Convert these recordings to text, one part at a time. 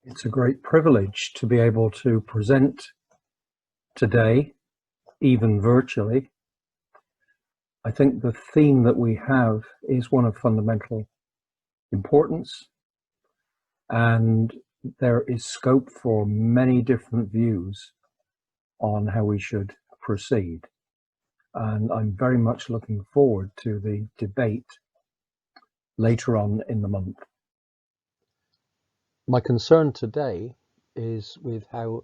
It's a great privilege to be able to present today, even virtually. I think the theme that we have is one of fundamental importance, and there is scope for many different views on how we should proceed. And I'm very much looking forward to the debate later on in the month. My concern today is with how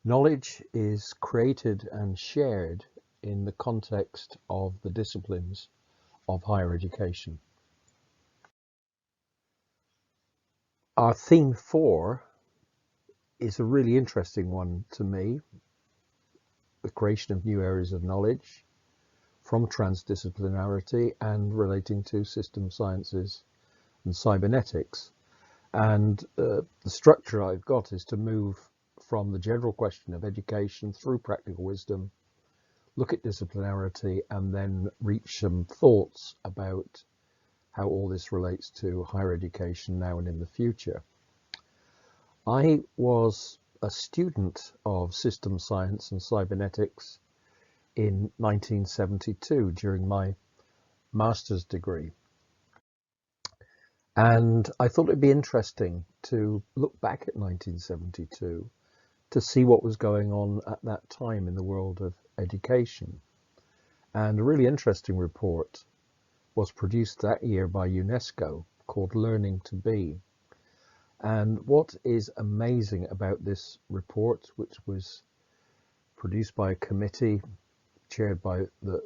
knowledge is created and shared in the context of the disciplines of higher education. Our theme 4 is a really interesting one to me, the creation of new areas of knowledge from transdisciplinarity and relating to system sciences and cybernetics. And the structure I've got is to move from the general question of education through practical wisdom, look at disciplinarity, and then reach some thoughts about how all this relates to higher education now and in the future. I was a student of system science and cybernetics in 1972 during my master's degree. And I thought it'd be interesting to look back at 1972 to see what was going on at that time in the world of education. And a really interesting report was produced that year by UNESCO called Learning to Be. And what is amazing about this report, which was produced by a committee chaired by the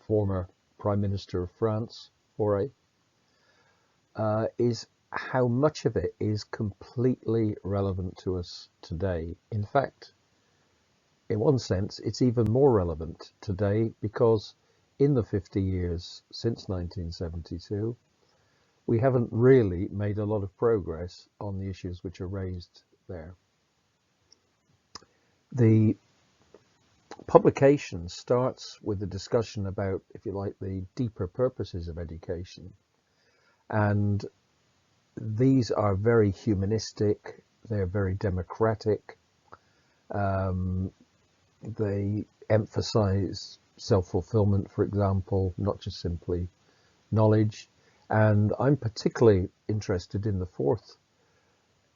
former Prime Minister of France, Faure, is how much of it is completely relevant to us today. In fact, in one sense, it's even more relevant today because in the 50 years since 1972, we haven't really made a lot of progress on the issues which are raised there. The publication starts with a discussion about, if you like, the deeper purposes of education. And these are very humanistic, they're very democratic, they emphasize self-fulfillment, for example, not just simply knowledge. And I'm particularly interested in the fourth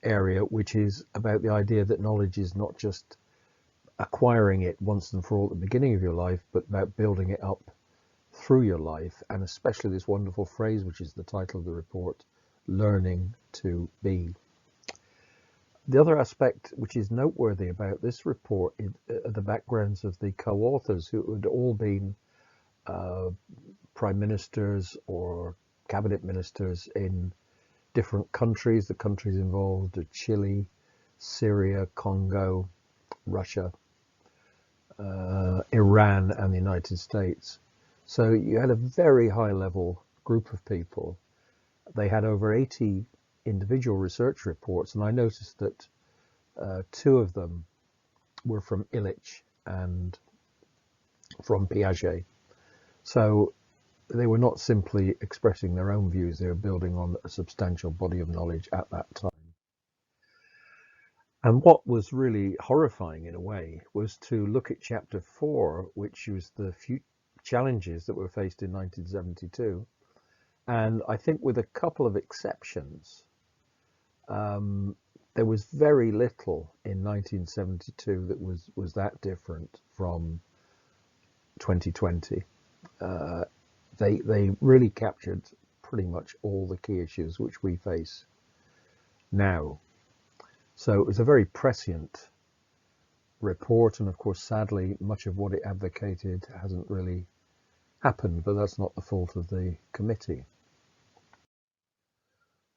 area, which is about the idea that knowledge is not just acquiring it once and for all at the beginning of your life, but about building it up through your life, and especially this wonderful phrase, which is the title of the report, learning to be. The other aspect which is noteworthy about this report is the backgrounds of the co-authors, who had all been prime ministers or cabinet ministers in different countries. The countries involved are Chile, Syria, Congo, Russia, Iran, and the United States. So you had a very high level group of people. They had over 80 individual research reports, and I noticed that 2 of them were from Illich and from Piaget. So they were not simply expressing their own views, they were building on a substantial body of knowledge at that time. And what was really horrifying in a way was to look at chapter 4, which was the challenges that were faced in 1972. And I think with a couple of exceptions, there was very little in 1972 that was that different from 2020. They really captured pretty much all the key issues which we face now. So it was a very prescient report, and of course, sadly, much of what it advocated hasn't really happened, but that's not the fault of the committee.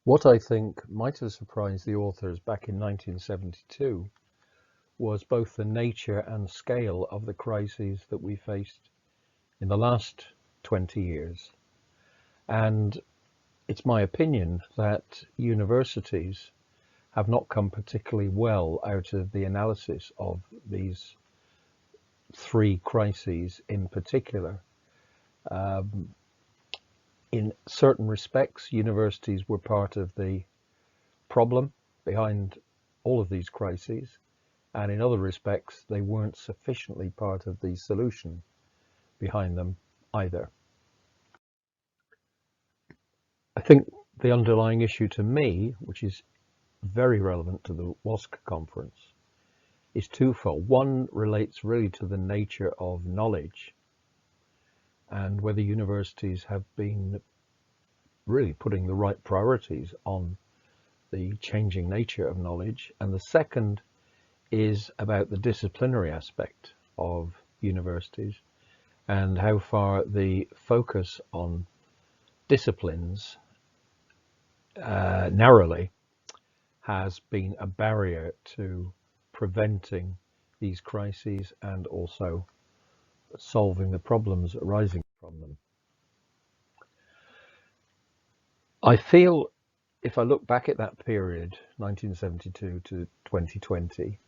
What I think might have surprised the authors back in 1972 was both the nature and scale of the crises that we faced in the last 20 years. And it's my opinion that universities have not come particularly well out of the analysis of these 3 crises in particular. In certain respects, universities were part of the problem behind all of these crises, and in other respects they weren't sufficiently part of the solution behind them either. I think the underlying issue to me, which is very relevant to the WASC conference, is twofold. One relates really to the nature of knowledge and whether universities have been really putting the right priorities on the changing nature of knowledge. And the second is about the disciplinary aspect of universities and how far the focus on disciplines narrowly has been a barrier to preventing these crises and also solving the problems arising from them. I feel if I look back at that period, 1972 to 2020,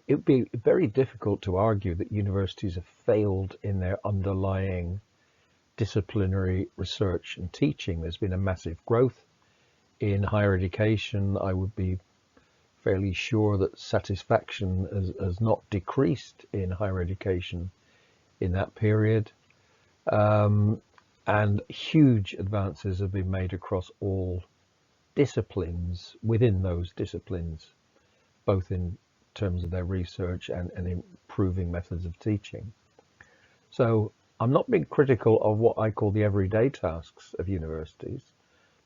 it would be very difficult to argue that universities have failed in their underlying disciplinary research and teaching. There's been a massive growth in higher education. I would be fairly sure that satisfaction has not decreased in higher education in that period. And huge advances have been made across all disciplines within those disciplines, both in terms of their research and improving methods of teaching. So I'm not being critical of what I call the everyday tasks of universities,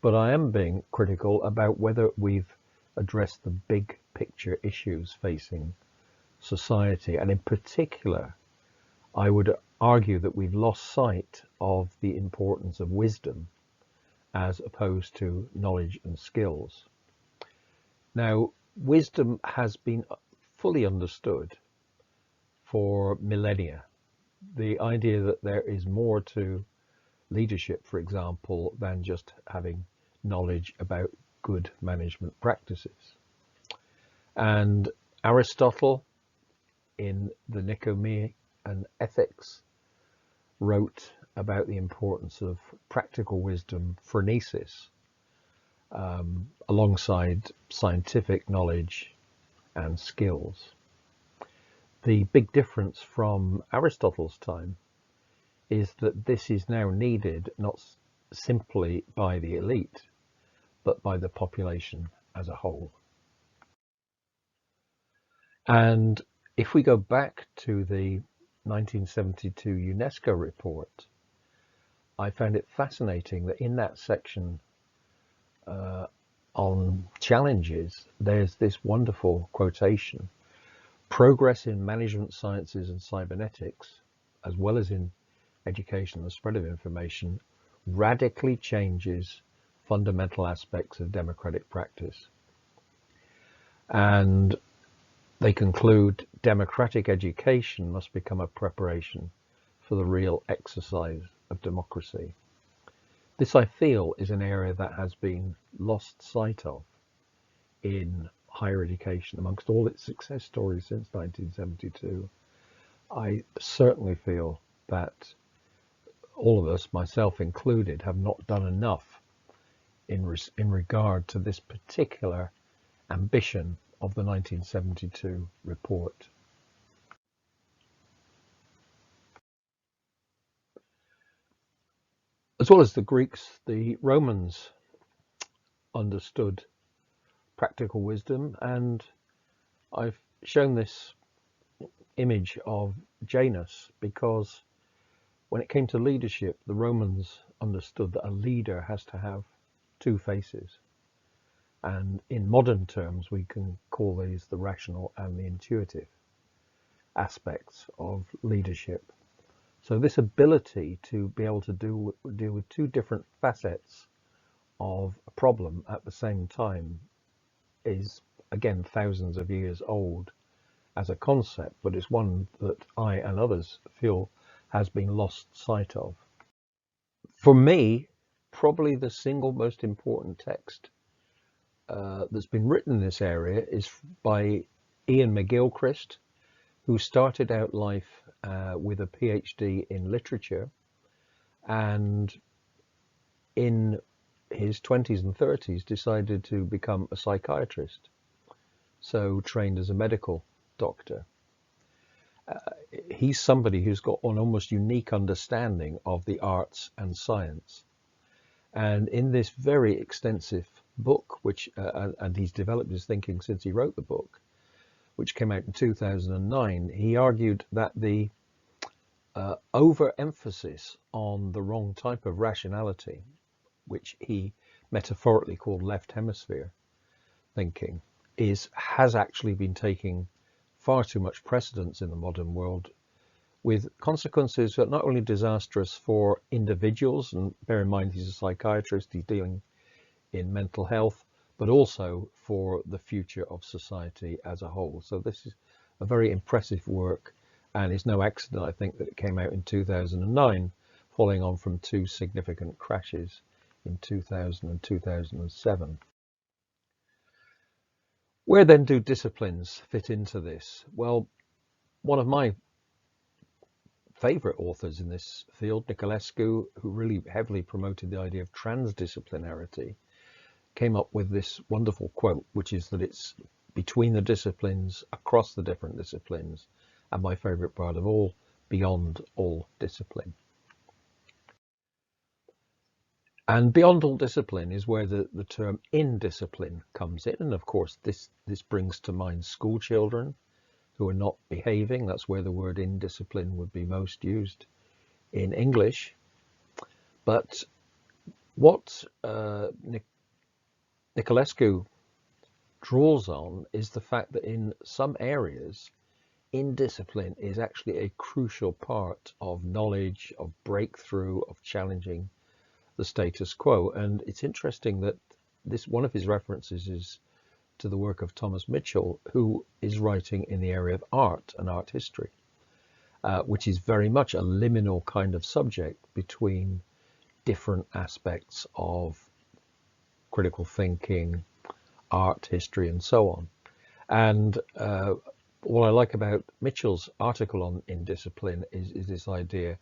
but I am being critical about whether we've addressed the big picture issues facing society. And in particular, I would argue that we've lost sight of the importance of wisdom as opposed to knowledge and skills. Now, wisdom has been fully understood for millennia. The idea that there is more to leadership, for example, than just having knowledge about good management practices. And Aristotle, in the Nicomachean Ethics, wrote about the importance of practical wisdom, phronesis, alongside scientific knowledge and skills. The big difference from Aristotle's time is that this is now needed not simply by the elite, but by the population as a whole. And if we go back to the 1972 UNESCO report, I found it fascinating that in that section on challenges, there's this wonderful quotation: progress in management sciences and cybernetics, as well as in education and the spread of information, radically changes fundamental aspects of democratic practice. And they conclude democratic education must become a preparation for the real exercise of democracy. This, I feel, is an area that has been lost sight of in higher education. Amongst all its success stories since 1972, I certainly feel that all of us, myself included, have not done enough in regard to this particular ambition of the 1972 report. As well as the Greeks, the Romans understood practical wisdom, and I've shown this image of Janus because when it came to leadership, the Romans understood that a leader has to have two faces. And in modern terms, we can call these the rational and the intuitive aspects of leadership. So this ability to be able to deal with two different facets of a problem at the same time is, again, thousands of years old as a concept, but it's one that I and others feel has been lost sight of. For me, probably the single most important text that's been written in this area is by Ian McGilchrist, who started out life with a PhD in literature, and in his 20s and 30s, decided to become a psychiatrist, so trained as a medical doctor. He's somebody who's got an almost unique understanding of the arts and science. And in this very extensive book, which and he's developed his thinking since he wrote the book, which came out in 2009, he argued that the overemphasis on the wrong type of rationality, which he metaphorically called left hemisphere thinking, has actually been taking far too much precedence in the modern world, with consequences that are not only disastrous for individuals, and bear in mind he's a psychiatrist, he's dealing in mental health, but also for the future of society as a whole. So this is a very impressive work, and it's no accident, I think, that it came out in 2009, following on from two significant crashes in 2000 and 2007. Where then do disciplines fit into this? Well, one of my favorite authors in this field, Niculescu, who really heavily promoted the idea of transdisciplinarity, came up with this wonderful quote, which is that it's between the disciplines, across the different disciplines, and my favorite part of all, beyond all discipline. And beyond all discipline is where the term indiscipline comes in. And of course, this brings to mind school children who are not behaving. That's where the word indiscipline would be most used in English. But what Niculescu draws on is the fact that in some areas, indiscipline is actually a crucial part of knowledge, of breakthrough, of challenging the status quo. And it's interesting that one of his references is to the work of Thomas Mitchell, who is writing in the area of art and art history, which is very much a liminal kind of subject between different aspects of critical thinking, art history, and so on. And what I like about Mitchell's article on indiscipline is this idea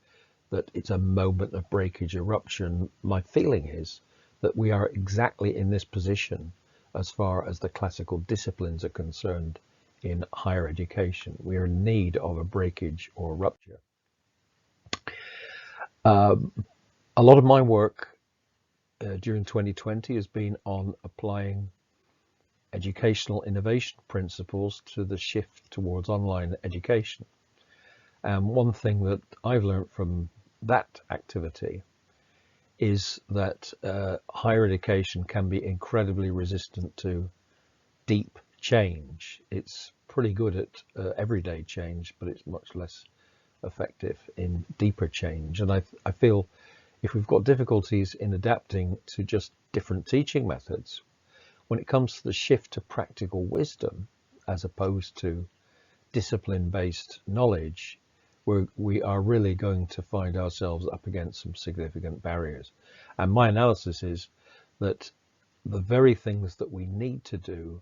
that it's a moment of breakage, eruption. My feeling is that we are exactly in this position as far as the classical disciplines are concerned in higher education. We are in need of a breakage or rupture. A lot of my work during 2020 has been on applying educational innovation principles to the shift towards online education. And one thing that I've learned from that activity is that higher education can be incredibly resistant to deep change. It's pretty good at everyday change, but it's much less effective in deeper change. And I feel if we've got difficulties in adapting to just different teaching methods, when it comes to the shift to practical wisdom, as opposed to discipline-based knowledge, we are really going to find ourselves up against some significant barriers. And my analysis is that the very things that we need to do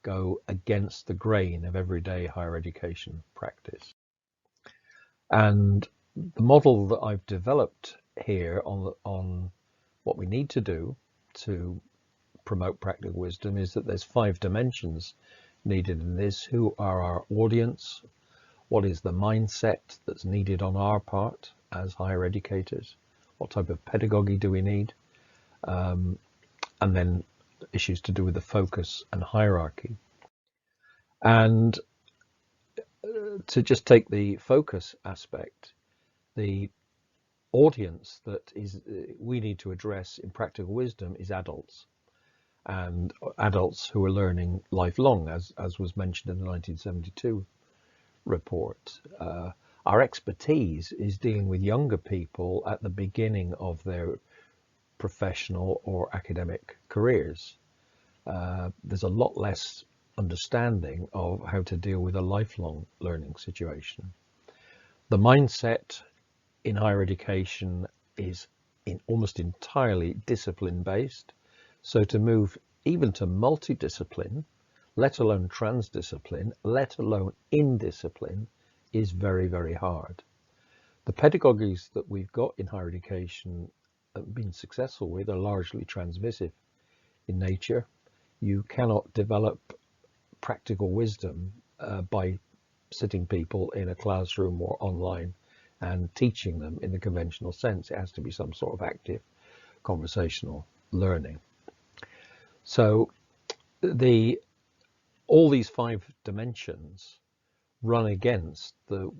go against the grain of everyday higher education practice. And the model that I've developed here on what we need to do to promote practical wisdom is that there's 5 dimensions needed in this. Who are our audience? What is the mindset that's needed on our part as higher educators? What type of pedagogy do we need? And then issues to do with the focus and hierarchy. And to just take the focus aspect, the audience that we need to address in practical wisdom is adults, and adults who are learning lifelong, as was mentioned in the 1972 report. Our expertise is dealing with younger people at the beginning of their professional or academic careers. There's a lot less understanding of how to deal with a lifelong learning situation. The mindset in higher education is almost entirely discipline based. So to move even to multidiscipline, let alone transdiscipline, let alone indiscipline, is very, very hard. The pedagogies that we've got in higher education been successful with are largely transmissive in nature. You cannot develop practical wisdom by sitting people in a classroom or online and teaching them in the conventional sense. It has to be some sort of active conversational learning. So all these 5 dimensions run against the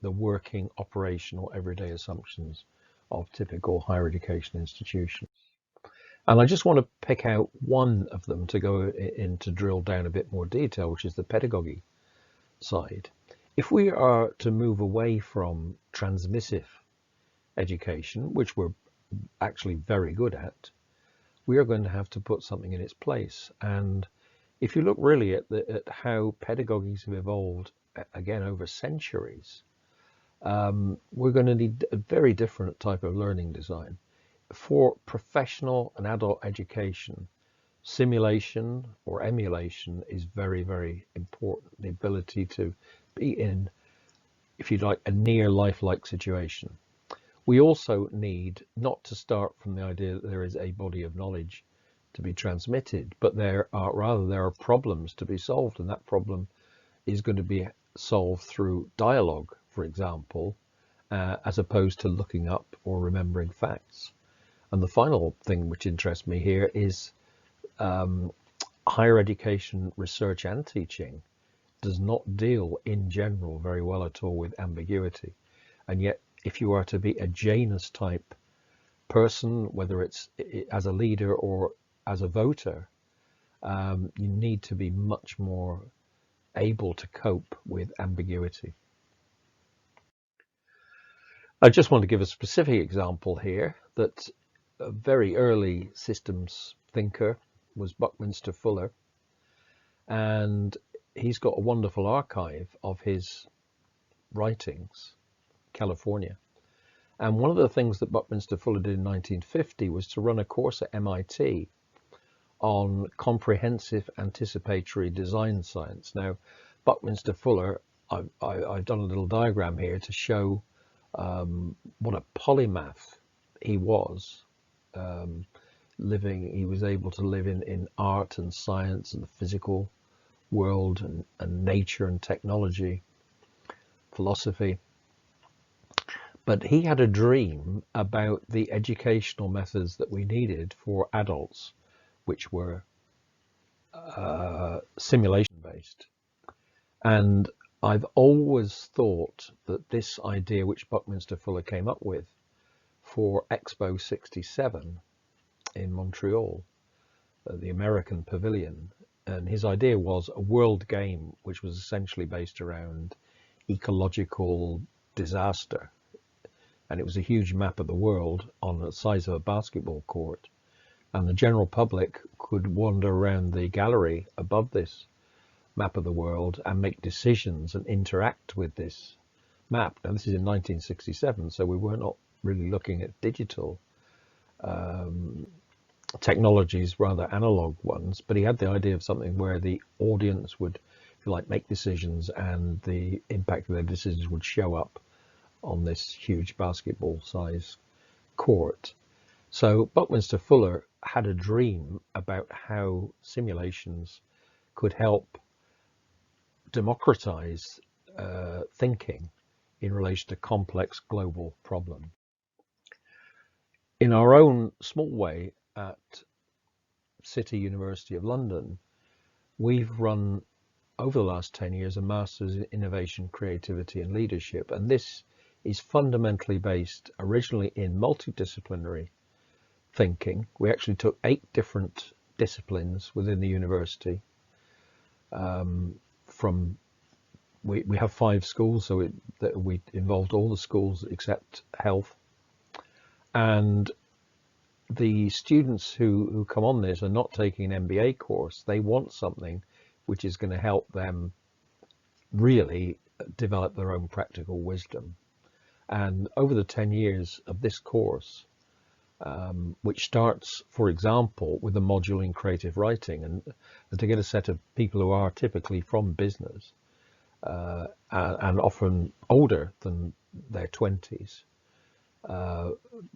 working operational everyday assumptions of typical higher education institutions. And I just want to pick out one of them to go in to drill down a bit more detail, which is the pedagogy side. If we are to move away from transmissive education, which we're actually very good at, we are going to have to put something in its place. And if you look really at how pedagogies have evolved, again, over centuries, we're going to need a very different type of learning design. For professional and adult education, simulation or emulation is very, very important. The ability to be in, if you like, a near lifelike situation. We also need not to start from the idea that there is a body of knowledge to be transmitted, but there are problems to be solved, and that problem is going to be solved through dialogue, for example, as opposed to looking up or remembering facts. And the final thing which interests me here is higher education research and teaching does not deal in general very well at all with ambiguity. And yet, if you are to be a Janus type person, whether it's as a leader or as a voter, you need to be much more able to cope with ambiguity. I just want to give a specific example here that a very early systems thinker was Buckminster Fuller, and he's got a wonderful archive of his writings, California. And one of the things that Buckminster Fuller did in 1950 was to run a course at MIT on comprehensive anticipatory design science. Now, Buckminster Fuller, I've done a little diagram here to show what a polymath he was. He was able to live in art and science and the physical world and nature and technology, philosophy. But he had a dream about the educational methods that we needed for adults, which were simulation based. And I've always thought that this idea which Buckminster Fuller came up with for Expo 67 in Montreal, the American Pavilion, and his idea was a world game which was essentially based around ecological disaster. And it was a huge map of the world on the size of a basketball court. And the general public could wander around the gallery above this map of the world and make decisions and interact with this map. Now, this is in 1967, so we were not really looking at digital technologies, rather analog ones, but he had the idea of something where the audience would, if you like, make decisions and the impact of their decisions would show up on this huge basketball size court. So Buckminster Fuller had a dream about how simulations could help democratize thinking in relation to complex global problems. In our own small way at City University of London, we've run over the last 10 years a Master's in Innovation, Creativity and Leadership, and this is fundamentally based originally in multidisciplinary thinking. We actually took 8 different disciplines within the university. We have 5 schools, so we involved all the schools except health. And the students who come on this are not taking an MBA course. They want something which is going to help them really develop their own practical wisdom. And over the 10 years of this course, which starts, for example, with a module in creative writing, and to get a set of people who are typically from business and often older than their 20s,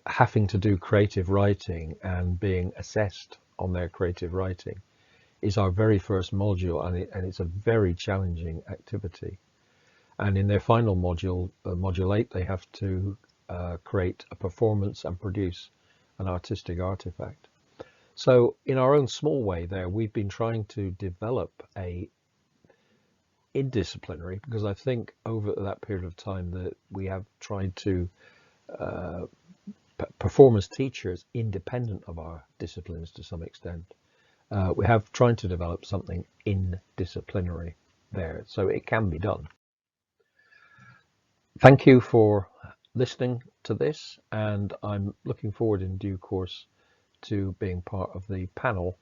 having to do creative writing and being assessed on their creative writing is our very first module, and it's a very challenging activity. And in their final module, module 8, they have to create a performance and produce an artistic artifact. So in our own small way there, we've been trying to develop a indisciplinary, because I think over that period of time that we have tried to perform as teachers independent of our disciplines to some extent. We have tried to develop something indisciplinary there, so it can be done. Thank you for listening to this, and I'm looking forward in due course to being part of the panel,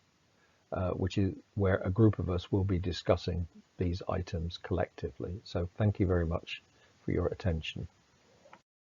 which is where a group of us will be discussing these items collectively. So thank you very much for your attention.